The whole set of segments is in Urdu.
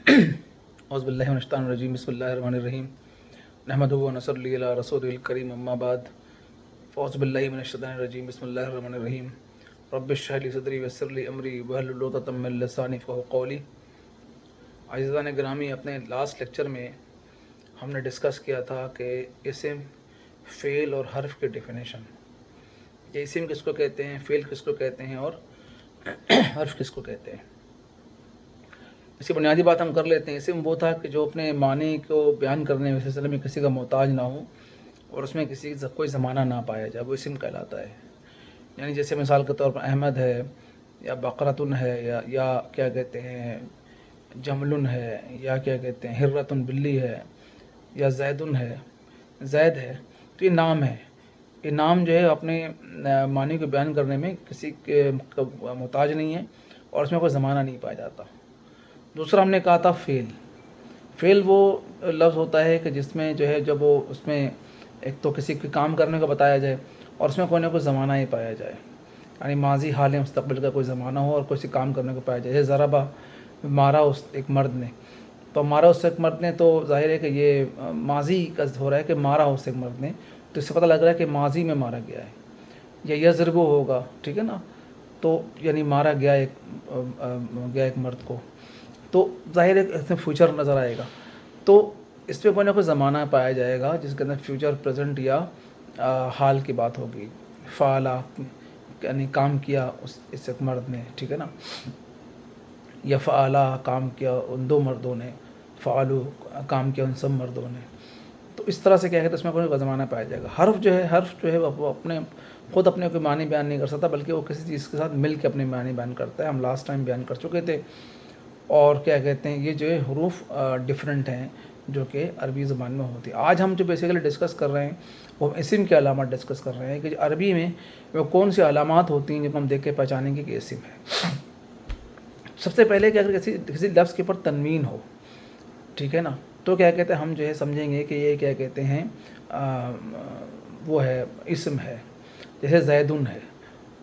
اعوذ باللہ من الشیطان الرجیم، بسم اللہ الرحمن الرحیم، نحمدہ و نصلی علی رسولہ الکریم، اما بعد، اعوذ باللہ من الشیطان الرجیم، بسم اللہ الرحمن الرحیم، رب اشرح لی صدری ویسر لی امری واحلل عقدۃ من لسانی یفقہوا قولی۔ عزیزان گرامی، اپنے لاسٹ لیکچر میں ہم نے ڈسکس کیا تھا کہ اسم، فعل اور حرف کے ڈیفینیشن، یہ اسم کس کو کہتے ہیں، فعل کس کو کہتے ہیں اور حرف کس کو کہتے ہیں۔ اس کی بنیادی بات ہم کر لیتے ہیں۔ اسم وہ تھا کہ جو اپنے معنی کو بیان کرنے کے سلسلے میں کسی کا محتاج نہ ہو اور اس میں کسی کا کوئی زمانہ نہ پایا جائے، وہ اسم کہلاتا ہے۔ یعنی جیسے مثال کے طور پر احمد ہے، یا بقرتن ہے، یا کیا کہتے ہیں جملن ہے، یا کیا کہتے ہیں ہرتن بلی ہے، یا زیدن ہے، زید ہے، تو یہ نام ہے۔ یہ نام جو ہے اپنے معنی کو بیان کرنے میں کسی کے محتاج نہیں ہے اور اس میں کوئی زمانہ نہیں پایا جاتا۔ دوسرا ہم نے کہا تھا فعل۔ فعل وہ لفظ ہوتا ہے کہ جس میں جو ہے جب وہ اس میں ایک تو کسی کے کام کرنے کو بتایا جائے اور اس میں کوئی نہ کوئی زمانہ ہی پایا جائے، یعنی ماضی، حال، مستقبل کا کوئی زمانہ ہو اور کسی کام کرنے کو پایا جائے۔ جیسے ضربہ، مارا اس ایک مرد نے، تو مارا اس ایک مرد نے، تو ظاہر ہے کہ یہ ماضی کا ہو رہا ہے کہ مارا اس ایک مرد نے، تو اس سے پتہ لگ رہا ہے کہ ماضی میں مارا گیا ہے۔ یا یضربو ہوگا، ٹھیک ہے نا، تو یعنی مارا گیا ایک مرد کو، تو ظاہر ہے کہ اس میں فیوچر نظر آئے گا، تو اس پہ کوئی نہ کوئی زمانہ پایا جائے گا جس کے اندر فیوچر، پریزنٹ یا حال کی بات ہوگی۔ فعلا یعنی کام کیا اس ایک مرد نے، ٹھیک ہے نا، یا فعلا کام کیا ان دو مردوں نے، فعلو کام کیا ان سب مردوں نے۔ تو اس طرح سے کیا ہے، تو اس میں کوئی زمانہ پایا جائے گا۔ حرف جو ہے وہ خود اپنے کوئی معنی بیان نہیں کر سکتا، بلکہ وہ کسی چیز کے ساتھ مل کے اپنے معنی بیان کرتا ہے۔ ہم لاسٹ ٹائم بیان کر چکے تھے۔ اور کیا کہتے ہیں، یہ جو ہے حروف ڈیفرنٹ ہیں جو کہ عربی زبان میں ہوتی ہے۔ آج ہم جو بیسیکلی ڈسکس کر رہے ہیں وہ اسم کی علامات ڈسکس کر رہے ہیں کہ عربی میں وہ کون سی علامات ہوتی ہیں جن کو ہم دیکھ کے پہچانیں گے کہ اسم ہے۔ سب سے پہلے کہ اگر کسی لفظ کے اوپر تنوین ہو، ٹھیک ہے نا، تو کیا کہتے ہیں، ہم جو ہے سمجھیں گے کہ یہ کیا کہتے ہیں وہ ہے اسم ہے۔ جیسے زیدن ہے،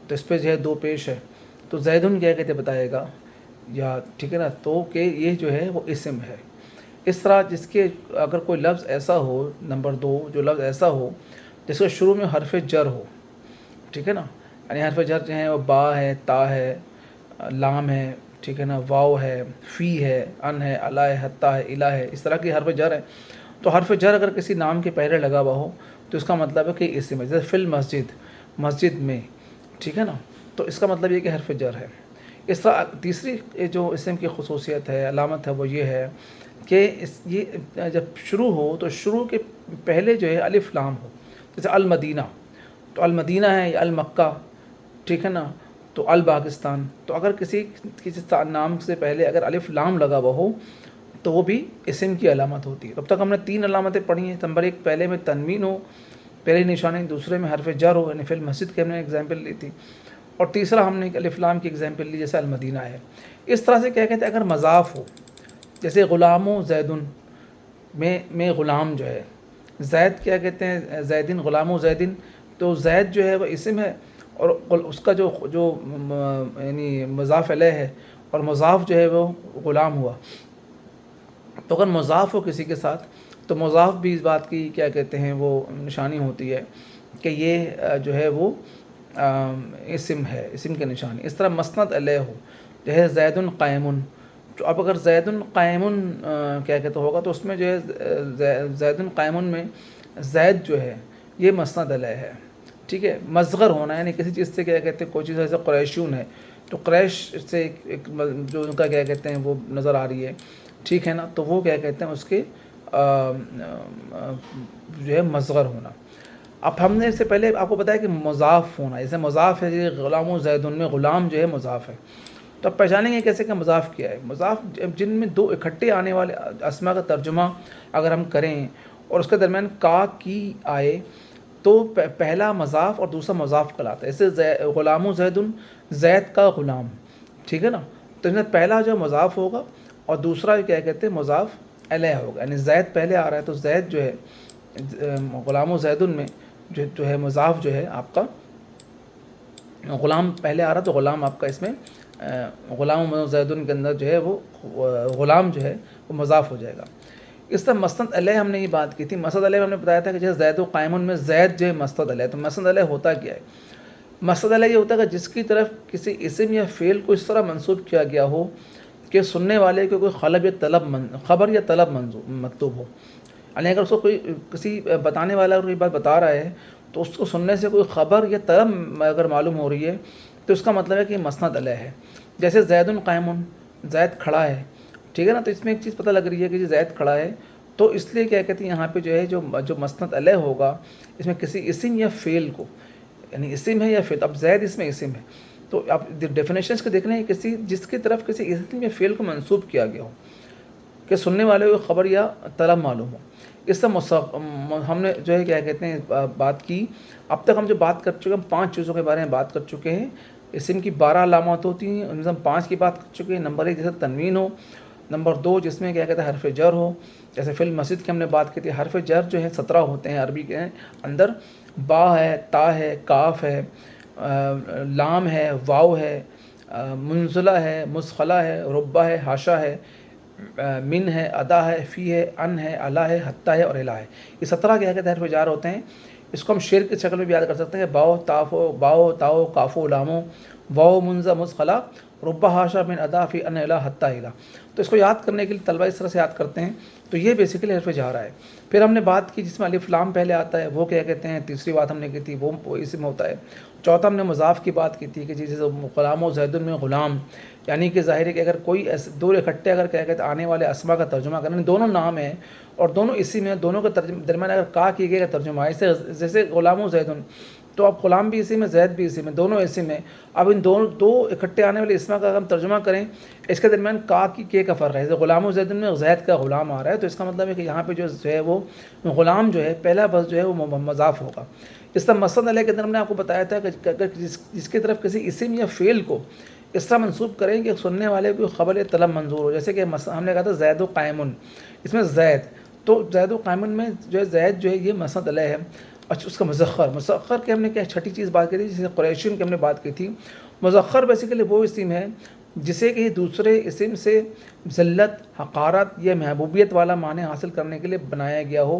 تو اس پہ جو ہے دو پیش ہے، تو زیدن کیا کہتے بتائے گا، یا ٹھیک ہے نا، تو کہ یہ جو ہے وہ اسم ہے۔ اس طرح جس کے اگر کوئی لفظ ایسا ہو، نمبر دو، جو لفظ ایسا ہو جس کا شروع میں حرف جر ہو، ٹھیک ہے نا، یعنی حرف جر جو ہے وہ با ہے، تا ہے، لام ہے، ٹھیک ہے نا، واو ہے، فی ہے، ان ہے، الا ہے، حتی ہے، الہ ہے، اس طرح کی حرف جر ہے۔ تو حرف جر اگر کسی نام کے پہلے لگا ہوا ہو تو اس کا مطلب ہے کہ اسم ہے۔ جیسے فی المسجد، مسجد میں، ٹھیک ہے نا، تو اس کا مطلب یہ کہ حرف جر ہے۔ اس طرح تیسری جو اسم کی خصوصیت ہے، علامت ہے، وہ یہ ہے کہ یہ جب شروع ہو تو شروع کے پہلے جو ہے الف لام ہو۔ جیسے المدینہ، تو المدینہ ہے یا المکہ، ٹھیک ہے نا، تو الپاکستان، تو اگر کسی نام سے پہلے اگر الف لام لگا ہوا ہو تو وہ بھی اسم کی علامت ہوتی ہے۔ اب تک ہم نے تین علامتیں پڑھی ہیں۔ نمبر ایک، پہلے میں تنوین ہو، پہلی نشانی، دوسرے میں حرف جر ہو، یعنی فی المسجد کی ہم نے ایگزامپل لی تھی، اور تیسرا ہم نے الف لام کی ایگزامپل لی جیسے المدینہ ہے۔ اس طرح سے کیا کہتے ہیں، اگر مضاف ہو، جیسے غلام و زیدن، میں غلام جو ہے، زید کیا کہتے ہیں زیدن، غلام و زیدن، تو زید جو ہے وہ اسم ہے اور اس کا جو یعنی مضاف علیہ ہے، اور مضاف جو ہے وہ غلام ہوا۔ تو اگر مضاف ہو کسی کے ساتھ تو مضاف بھی اس بات کی کیا کہتے ہیں وہ نشانی ہوتی ہے کہ یہ جو ہے وہ اسم ہے، اسم کی نشانی۔ اس طرح مسند علیہ ہو، جیسے زید قائم، تو اب اگر زید قائم کیا کہتے ہوگا تو اس میں جو ہے زید قائم میں زید جو ہے یہ مسند علیہ ہے، ٹھیک ہے۔ مصغر ہونا یعنی کسی چیز سے کیا کہتے ہیں، کوئی چیز ایسے قریشون ہے تو قریش سے ایک جو ان کا کیا کہتے ہیں وہ نظر آ رہی ہے، ٹھیک ہے نا، تو وہ کیا کہتے ہیں اس کے جو ہے مصغر ہونا۔ اب ہم نے اس سے پہلے آپ کو بتایا کہ مضاف ہونا، جیسے مضاف ہے، جیسے غلام و زیدن میں غلام جو ہے مضاف ہے، تو اب پہچانیں گے کیسے کہ مضاف کیا ہے۔ مضاف جن میں دو اکٹھے آنے والے اسما کا ترجمہ اگر ہم کریں اور اس کے درمیان کا کی آئے تو پہلا مضاف اور دوسرا مضاف کہلاتا ہے۔ جیسے غلام و زیدن، زید کا غلام، ٹھیک ہے نا، تو اس میں پہلا جو مضاف ہوگا اور دوسرا کیا کہتے ہیں مضاف علیہ ہوگا، یعنی زید پہلے آ رہا ہے تو زید جو ہے غلام و زیدن میں جو ہے مضاف جو ہے آپ کا غلام پہلے آ رہا تو غلام آپ کا اس میں غلام زیدن کے اندر جو ہے وہ غلام جو ہے وہ مضاف ہو جائے گا۔ اس طرح مسند علیہ ہم نے یہ بات کی تھی، مسند علیہ ہم نے بتایا تھا کہ جیسے زید و قائمن میں زید جو ہے مسند علیہ، تو مسند علیہ ہوتا کیا ہے؟ مسند علیہ یہ ہوتا ہے کہ جس کی طرف کسی اسم یا فعل کو اس طرح منسوب کیا گیا ہو کہ سننے والے کو کوئی خبر یا طلب مطلوب ہو، یعنی اگر اس کو کوئی کسی بتانے والا کوئی بات بتا رہا ہے تو اس کو سننے سے کوئی خبر یا طلب اگر معلوم ہو رہی ہے تو اس کا مطلب ہے کہ یہ مسند علیہ ہے۔ جیسے زید قائم، زید کھڑا ہے، ٹھیک ہے نا، تو اس میں ایک چیز پتہ لگ رہی ہے کہ زید کھڑا ہے، تو اس لیے کیا کہتے ہیں یہاں پہ جو ہے جو مسند علیہ ہوگا اس میں کسی اسم یا فعل کو، یعنی اسم ہے یا فعل، اب زید اس میں اسم ہے تو آپ ڈیفینیشنس کو دیکھ رہے ہیں کسی جس کی طرف کسی اسم یا فعل کو منسوب کیا گیا ہو کہ سننے والے کو خبر یا طلب معلوم ہو۔ اس سے ہم نے جو ہے کیا کہتے ہیں بات کی، اب تک ہم جو بات کر چکے ہیں 5 چیزوں کے بارے میں بات کر چکے ہیں۔ اسم کی 12 علامات ہوتی ہیں، ان میں ہم 5 کی بات کر چکے ہیں۔ نمبر 1 جیسے تنوین ہو، نمبر 2 جس میں کیا کہتے ہیں حرف جر ہو، جیسے فی المسجد کی ہم نے بات کی تھی، حرف جر جو ہے 17 ہوتے ہیں عربی کے اندر، با ہے، تا ہے، کاف ہے، لام ہے، واو ہے، منزلہ ہے، مسخلہ ہے، ربہ ہے، حاشا ہے، من ہے، ادا ہے، فی ہے، ان ہے، الا ہے، حتی ہے اور الہ ہے۔ یہ 17 کیا کہتے ہیں حرف جار ہوتے ہیں۔ اس کو ہم شعر کی شکل میں بھی یاد کر سکتے ہیں، باؤ تاؤ کافو لامو واؤ منزہ مسخلہ ربہ حاشا من ادا فی ان الہ حتی الہ۔ تو اس کو یاد کرنے کے لیے طلبہ اس طرح سے یاد کرتے ہیں، تو یہ بیسیکلی حرف جار ہے۔ پھر ہم نے بات کی جس میں الف لام پہلے آتا ہے وہ کیا کہتے ہیں، تیسری بات ہم نے کی تھی وہ اسم ہوتا ہے۔ چوتھا ہم نے مضاف کی بات کی تھی کہ جیسے غلام و زید میں غلام، یعنی کہ ظاہر ہے کہ اگر کوئی ایسے دو اکٹھے اگر کیا کہتے ہیں آنے والے اسما کا ترجمہ کریں، دونوں نام ہیں اور دونوں اسم ہیں، دونوں کے درمیان اگر کا کی گئی کا ترجمہ ہے، جیسے غلام و زید، تو اب غلام بھی اسم ہے، زید بھی اسم ہے، دونوں اسم ہیں۔ اب ان دو اکٹھے آنے والے اسما کا اگر ہم ترجمہ کریں، اس کے درمیان کا کی کے کا فرق ہے، جیسے غلام و زید میں زید کا غلام آ رہا ہے، تو اس کا مطلب ہے کہ یہاں پہ جو ہے وہ غلام جو ہے پہلا لفظ جو ہے وہ مضاف ہوگا۔ اس طرح مسند علیہ کے اندر ہم نے آپ کو بتایا تھا کہ اگر جس کی طرف کسی اسم یا فعل کو اس طرح منسوب کریں کہ سننے والے کو خبر یا طلب منظور ہو، جیسے کہ ہم نے کہا تھا زید و قائمن، اس میں زید، تو زید و قائمن میں جو ہے زید جو ہے یہ مسند علیہ ہے۔ اچھا، اس کا مزخر کے ہم نے کیا چھٹی چیز بات کی تھی، جسے قریشین کی ہم نے بات کی تھی۔ مزخر بیسیکلی وہ اسم ہے جسے کہ دوسرے اسم سے ذلت، حقارت یا محبوبیت والا معنی حاصل کرنے کے لیے بنایا گیا ہو،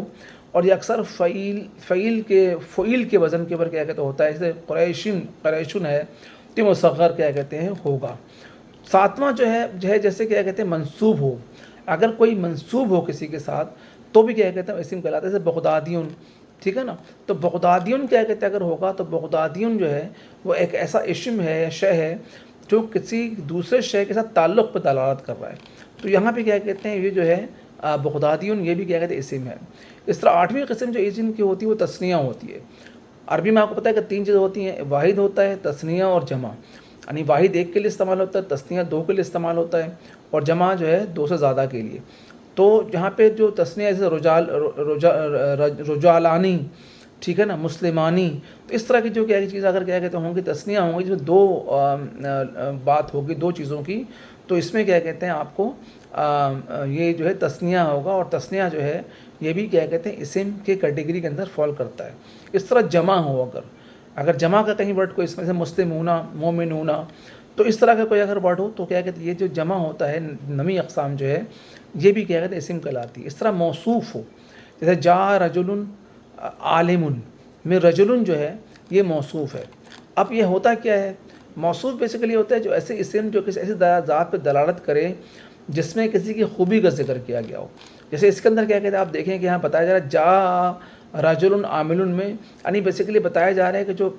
اور یہ اکثر فعیل کے وزن کے اوپر کیا کہتے ہوتا ہے، جیسے قریشن ہے، تو مصغر کیا کہتے ہیں ہوگا۔ 7واں جو ہے جیسے کیا کہتے ہیں منصوب ہو، اگر کوئی منصوب ہو کسی کے ساتھ تو بھی کیا کہتے ہیں اسم کہلاتا ہے، جیسے بغدادیون، ٹھیک ہے نا، تو بغدادیون کیا کہتے ہیں اگر ہوگا تو بغدادیون جو ہے وہ ایک ایسا اسم ہے یا شے ہے جو کسی دوسرے شے کے ساتھ تعلق پر دلالت کر رہا ہے، تو یہاں پہ کیا کہتے ہیں یہ جو ہے بغدادیون، یہ بھی کیا کہتے ہیں اسم ہے۔ اس طرح 8ویں قسم جو اسم کی ہوتی ہے وہ تثنیہ ہوتی ہے۔ عربی میں آپ کو پتہ ہے کہ 3 چیزیں ہوتی ہیں، واحد ہوتا ہے، تثنیہ اور جمع، یعنی واحد 1 کے لیے استعمال ہوتا ہے، تثنیہ 2 کے لیے استعمال ہوتا ہے، اور جمع جو ہے 2 سے زیادہ کے لیے۔ تو جہاں پہ جو تثنیہ جیسے رجالانی، ٹھیک ہے نا، مسلمانی، تو اس طرح کی جو کیا چیز اگر کیا کہتے ہوں گی تثنیہ ہوں گی، جس میں 2 بات ہوگی 2 چیزوں کی، تو اس میں کیا کہتے ہیں آپ کو یہ جو ہے تثنیہ ہوگا، اور تثنیہ جو ہے یہ بھی کیا کہتے ہیں اسم کے کیٹیگری کے اندر فال کرتا ہے۔ اس طرح جمع ہو، اگر جمع کا کہیں ورڈ کوئی اس میں سے مسلمون، مومنون، تو اس طرح کا کوئی اگر ورڈ ہو تو کیا کہتے ہیں یہ جو جمع ہوتا ہے نمی اقسام جو ہے یہ بھی کیا کہتے ہیں اسم کہلاتی ہے۔ اس طرح موصوف ہو، جیسے جا رجل عالم میں رجل جو ہے یہ موصوف ہے۔ اب یہ ہوتا کیا ہے، موصوف بیسیکلی ہوتا ہے جو ایسے اسم جو کسی ایسی ذات پہ دلالت کرے جس میں کسی کی خوبی کا ذکر کیا گیا ہو، جیسے اس کے اندر کیا کہتے ہیں آپ دیکھیں کہ یہاں بتایا جا رہا ہے جا رجل عامل میں، یعنی بیسیکلی بتایا جا رہا ہے کہ جو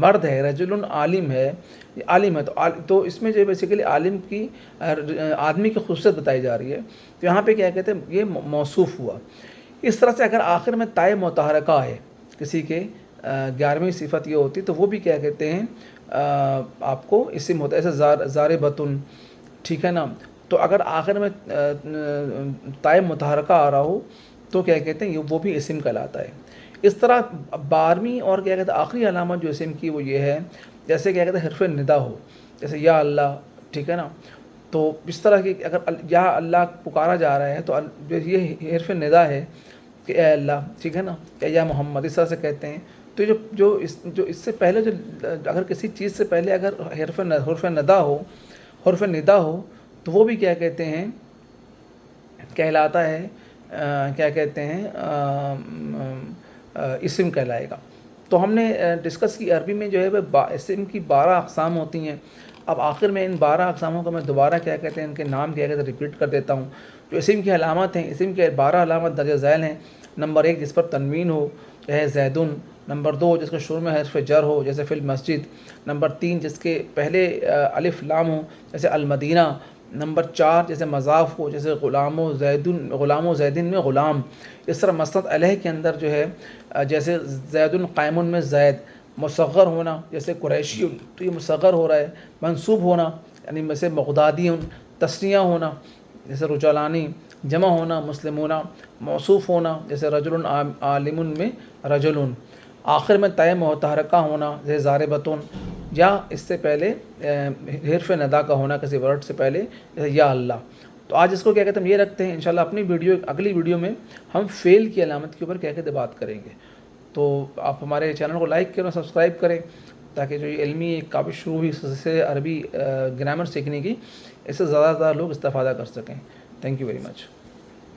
مرد ہے رجل عالم ہے، تو اس میں جو بیسیکلی عالم کی آدمی کی خصوصیت بتائی جا رہی ہے، تو یہاں پہ کیا کہتے ہیں یہ موصوف ہوا۔ اس طرح سے اگر آخر میں تائے متحرکہ ہے کسی کے 11ویں صفت یہ ہوتی تو وہ بھی کیا کہتے ہیں آپ کو اسم ہوتا ہے، جیسے ضاربۃ، ٹھیک ہے نا، تو اگر آخر میں تائے متحرکہ آ رہا ہو تو کیا کہتے ہیں وہ بھی اسم کہلاتا ہے۔ اس طرح 12ویں اور کیا کہتے ہیں آخری علامت جو اسم کی وہ یہ ہے، جیسے کیا کہتے ہیں حرف ندا ہو، جیسے یا اللہ، ٹھیک ہے نا، تو اس طرح کی اگر یا اللہ پکارا جا رہا ہے تو یہ حرف ندا ہے کہ اے اللہ، ٹھیک ہے نا، یا محمد، اس طرح سے کہتے ہیں۔ تو جو اس سے پہلے جو اگر کسی چیز سے پہلے اگر حرف ندا ہو حرف ندا ہو تو وہ بھی کیا کہتے ہیں کہلاتا ہے کیا کہتے ہیں اسم کہلائے گا. تو ہم نے ڈسکس کی عربی میں جو ہے وہ اسم کی 12 اقسام ہوتی ہیں. اب آخر میں ان 12 اقساموں کو میں دوبارہ کیا کہتے ہیں ان کے نام کیا کہتے ہیں ریپیٹ کر دیتا ہوں. جو اسم کی علامات ہیں, اسم کے 12 علامات درجہ ذیل ہیں. نمبر 1 جس پر تنوین ہو ہے زیدن. نمبر 2 جس کے شروع میں حرف جر ہو جیسے فی المسجد. نمبر 3 جس کے پہلے الف لام ہو جیسے المدینہ. نمبر 4 جیسے مضاف ہو جیسے غلام و زیدن میں غلام. اس طرح مسند علیہ کے اندر جو ہے جیسے زید قائم میں زید. مصغر ہونا جیسے قریشی تو یہ مصغر ہو رہا ہے. منصوب ہونا یعنی جیسے مغدادی. تثنیہ ہونا جیسے رجلانی. جمع ہونا مسلمون. موصوف ہونا جیسے رجل عالم میں رجل. آخر میں طے متحرکہ ہونا جیسے ضاربتون, یا اس سے پہلے حرف ندا کا ہونا کسی ورڈ سے پہلے جیسے یا اللہ. تو آج اس کو کیا کہتے ہیں ہم یہ رکھتے ہیں. انشاءاللہ اپنی اگلی ویڈیو میں ہم فعل کی علامت کے اوپر کیا کہتے بات کریں گے. تو آپ ہمارے چینل کو لائک کریں, سبسکرائب کریں, تاکہ جو یہ علمی کافی شروع ہوئی سے عربی گرامر سیکھنے کی, اس سے زیادہ لوگ استفادہ کر سکیں. Thank you very much.